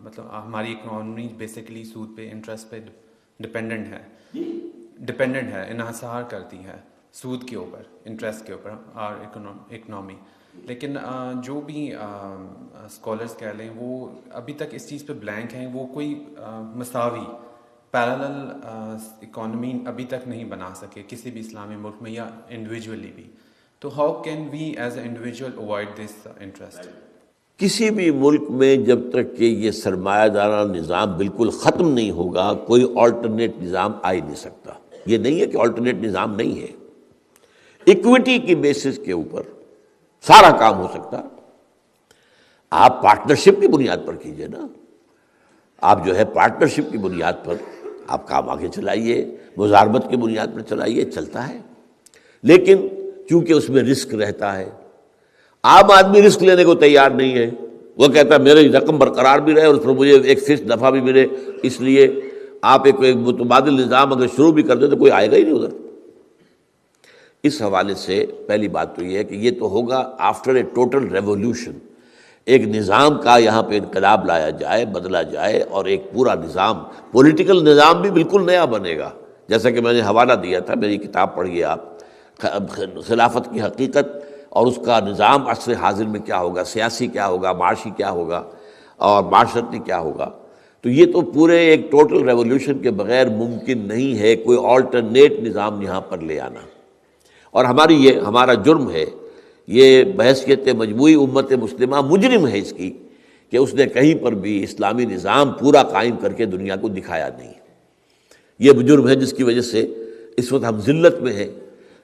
مطلب ہماری economy basically سود پہ انٹرسٹ پہ ڈپینڈنٹ ہے، انحصار کرتی ہے سود کے اوپر، انٹرسٹ کے اوپر اور اکنامی. لیکن جو بھی اسکالرس کہہ لیں وہ ابھی تک اس چیز پہ بلینک ہیں، وہ کوئی مساوی پیرالل اکانومی ابھی تک نہیں بنا سکے کسی بھی اسلامی ملک میں یا انڈیویجولی بھی. تو how can we as a individual avoid this interest? کسی بھی ملک میں جب تک کہ یہ سرمایہ دارانہ نظام بالکل ختم نہیں ہوگا کوئی آلٹرنیٹ نظام آ ہی نہیں سکتا. یہ نہیں ہے کہ آلٹرنیٹ نظام نہیں ہے، ایکویٹی کی بیسس کے اوپر سارا کام ہو سکتا. آپ پارٹنرشپ کی بنیاد پر کیجئے نا، آپ جو ہے پارٹنرشپ کی بنیاد پر آپ کام آگے چلائیے، مزاربت کی بنیاد پر چلائیے، چلتا ہے. لیکن چونکہ اس میں رسک رہتا ہے، عام آدمی رسک لینے کو تیار نہیں ہے. وہ کہتا ہے میری رقم برقرار بھی رہے اور اس پر مجھے ایک فکس نفع بھی ملے، اس لیے آپ ایک متبادل نظام اگر شروع بھی کر دیں تو کوئی آئے گا ہی نہیں ادھر. اس حوالے سے پہلی بات تو یہ ہے کہ یہ تو ہوگا آفٹر اے ٹوٹل ریولیوشن، ایک نظام کا یہاں پہ انقلاب لایا جائے، بدلا جائے، اور ایک پورا نظام، پولیٹیکل نظام بھی بالکل نیا بنے گا. جیسا کہ میں نے حوالہ دیا تھا، میری کتاب پڑھیے آپ، خلافت کی حقیقت اور اس کا نظام عصر حاضر میں کیا ہوگا، سیاسی کیا ہوگا، معاشی کیا ہوگا اور معاشرتی کیا ہوگا. تو یہ تو پورے ایک ٹوٹل ریولیوشن کے بغیر ممکن نہیں ہے کوئی آلٹرنیٹ نظام یہاں پر لے آنا. اور ہمارا جرم ہے، یہ بحیثیت مجموعی امت مسلمہ مجرم ہے اس کی کہ اس نے کہیں پر بھی اسلامی نظام پورا قائم کر کے دنیا کو دکھایا نہیں. یہ جرم ہے جس کی وجہ سے اس وقت ہم ذلت میں ہیں.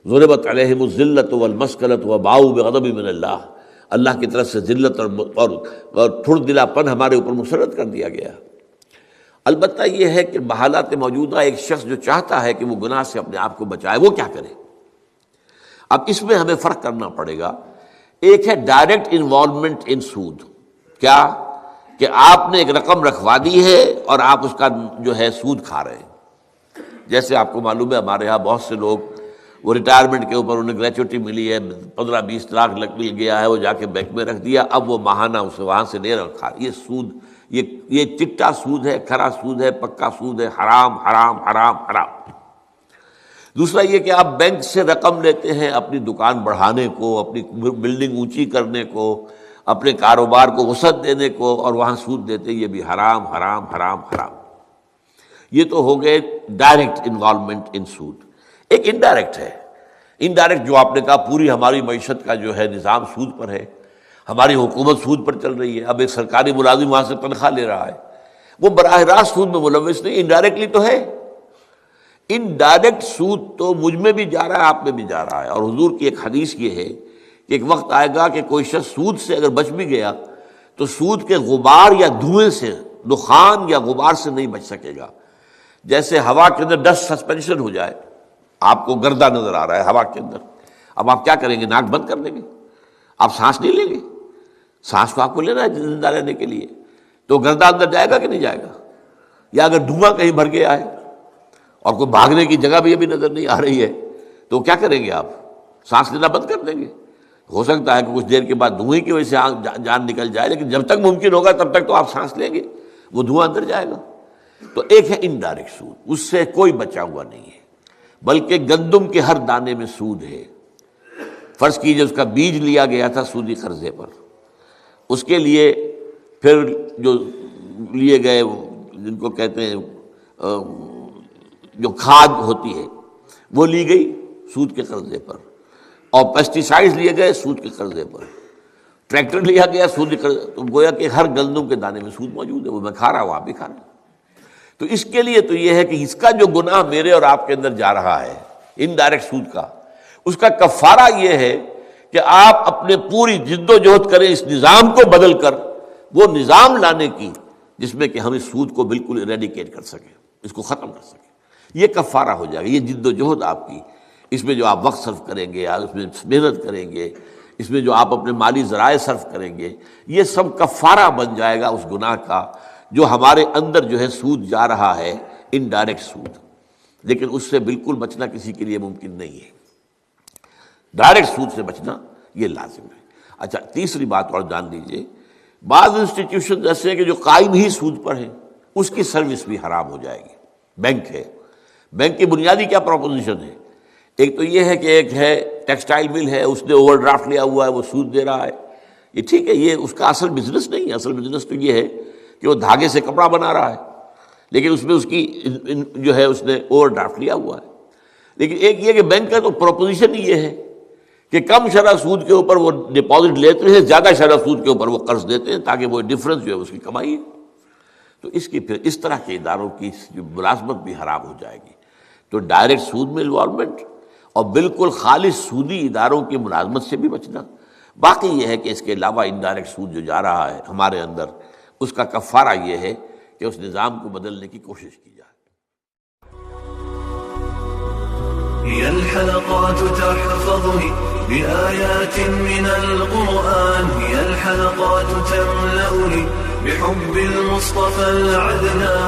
ضربت علیہم الذلۃ والمسکنۃ وباؤوا بغضب من اللہ، اللہ کی طرف سے ذلت اور تھڑ دلا پن ہمارے اوپر مسلط کر دیا گیا. البتہ یہ ہے کہ بحالات موجودہ ایک شخص جو چاہتا ہے کہ وہ گناہ سے اپنے آپ کو بچائے، وہ کیا کرے؟ اب اس میں ہمیں فرق کرنا پڑے گا. ایک ہے ڈائریکٹ انوالومنٹ ان سود، کیا کہ آپ نے ایک رقم رکھوا دی ہے اور آپ اس کا جو ہے سود کھا رہے ہیں. جیسے آپ کو معلوم ہے ہمارے ہاں بہت سے لوگ وہ ریٹائرمنٹ کے اوپر انہیں گریچوٹی ملی ہے، 15-20 لاکھ مل گیا ہے، وہ جا کے بینک میں رکھ دیا، اب وہ ماہانہ اسے وہاں سے لے رکھا. یہ سود، یہ چٹا سود ہے، کھرا سود ہے، پکا سود ہے، حرام حرام حرام حرام. دوسرا یہ کہ آپ بینک سے رقم لیتے ہیں اپنی دکان بڑھانے کو، اپنی بلڈنگ اونچی کرنے کو، اپنے کاروبار کو وسعت دینے کو، اور وہاں سود دیتے، یہ بھی حرام حرام حرام حرام. یہ تو ہو گئے ڈائریکٹ انوالومنٹ ان سود. ایک انڈائریکٹ ہے، انڈائریکٹ جو آپ نے کہا پوری ہماری معیشت کا جو ہے نظام سود پر ہے، ہماری حکومت سود پر چل رہی ہے. اب ایک سرکاری ملازم وہاں سے تنخواہ لے رہا ہے، وہ براہ راست سود میں ملوث نہیں، انڈائریکٹلی تو ہے. انڈائریکٹ سود تو مجھ میں بھی جا رہا ہے، آپ میں بھی جا رہا ہے. اور حضور کی ایک حدیث یہ ہے کہ ایک وقت آئے گا کہ کوئی شخص سود سے اگر بچ بھی گیا تو سود کے غبار یا دھوئیں سے، دخان یا غبار سے نہیں بچ سکے گا. جیسے ہوا کے اندر ڈسٹ سسپینشن ہو جائے، آپ کو گردہ نظر آ رہا ہے ہوا کے اندر، اب آپ کیا کریں گے؟ ناک بند کر دیں گے، آپ سانس نہیں لیں گے. سانس کو آپ کو لینا ہے زندہ رہنے کے لیے، تو گردہ اندر جائے گا کہ نہیں جائے گا؟ یا اگر دھواں کہیں بھر گیا ہے اور کوئی بھاگنے کی جگہ بھی ابھی نظر نہیں آ رہی ہے تو کیا کریں گے؟ آپ سانس لینا بند کر دیں گے. ہو سکتا ہے کہ کچھ دیر کے بعد دھوئیں کی وجہ سے جان نکل جائے، لیکن جب تک ممکن ہوگا تب تک تو آپ سانس لیں گے، وہ دھواں اندر جائے گا. تو ایک ہے انڈائریکٹ سود، اس سے کوئی بچا ہوا نہیں ہے، بلکہ گندم کے ہر دانے میں سود ہے. فرض کیجئے اس کا بیج لیا گیا تھا سودی قرضے پر، اس کے لیے پھر جو لیے گئے جن کو کہتے ہیں جو کھاد ہوتی ہے وہ لی گئی سود کے قرضے پر، اور پیسٹیسائڈز لیے گئے سود کے قرضے پر، ٹریکٹر لیا گیا سود کے قرضے. تو گویا کہ ہر گندم کے دانے میں سود موجود ہے، وہ میں کھا رہا ہوں، آپ بھی کھا رہے ہیں. تو اس کے لیے تو یہ ہے کہ اس کا جو گناہ میرے اور آپ کے اندر جا رہا ہے انڈائریکٹ سود کا، اس کا کفارہ یہ ہے کہ آپ اپنے پوری جد و جہد کریں اس نظام کو بدل کر وہ نظام لانے کی جس میں کہ ہم اس سود کو بالکل ایریڈیکیٹ کر سکیں، اس کو ختم کر سکیں. یہ کفارہ ہو جائے گا، یہ جد و جہد آپ کی، اس میں جو آپ وقت صرف کریں گے، اس میں محنت کریں گے، اس میں جو آپ اپنے مالی ذرائع صرف کریں گے، یہ سب کفارہ بن جائے گا اس گناہ کا جو ہمارے اندر جو ہے سود جا رہا ہے، انڈائریکٹ سود. لیکن اس سے بالکل بچنا کسی کے لیے ممکن نہیں ہے، ڈائریکٹ سود سے بچنا یہ لازم ہے. اچھا، تیسری بات اور جان لیجئے، بعض انسٹیٹیوشن ایسے ہیں کہ جو قائم ہی سود پر ہیں، اس کی سروس بھی حرام ہو جائے گی۔ بینک ہے، بینک کی بنیادی کیا پروپوزیشن ہے؟ ایک تو یہ ہے کہ ایک ہے ٹیکسٹائل مل ہے، اس نے اوور ڈرافٹ لیا ہوا ہے، وہ سود دے رہا ہے، یہ ٹھیک ہے، یہ اس کا اصل بزنس نہیں ہے۔ اصل بزنس تو یہ ہے کہ وہ دھاگے سے کپڑا بنا رہا ہے، لیکن اس میں اس کی جو ہے اس نے اوور ڈرافٹ لیا ہوا ہے۔ لیکن ایک یہ کہ بینک کا تو پروپوزیشن ہی یہ ہے کہ کم شرح سود کے اوپر وہ ڈپازٹ لیتے ہیں، زیادہ شرح سود کے اوپر وہ قرض دیتے ہیں، تاکہ وہ ڈفرنس جو ہے اس کی کمائی ہے۔ تو اس کی پھر اس طرح کے اداروں کی جو ملازمت بھی حرام ہو جائے گی۔ تو ڈائریکٹ سود میں انوالومنٹ اور بالکل خالص سودی اداروں کی ملازمت سے بھی بچنا۔ باقی یہ ہے کہ اس کے علاوہ انڈائریکٹ سود جو جا رہا ہے ہمارے اندر، اس کا کفارہ یہ ہے کہ اس نظام کو بدلنے کی کوشش کی جائے۔ هي الحلقات تحفظني بآيات من القرآن، هي الحلقات تملأني بحب المصطفى العدنان.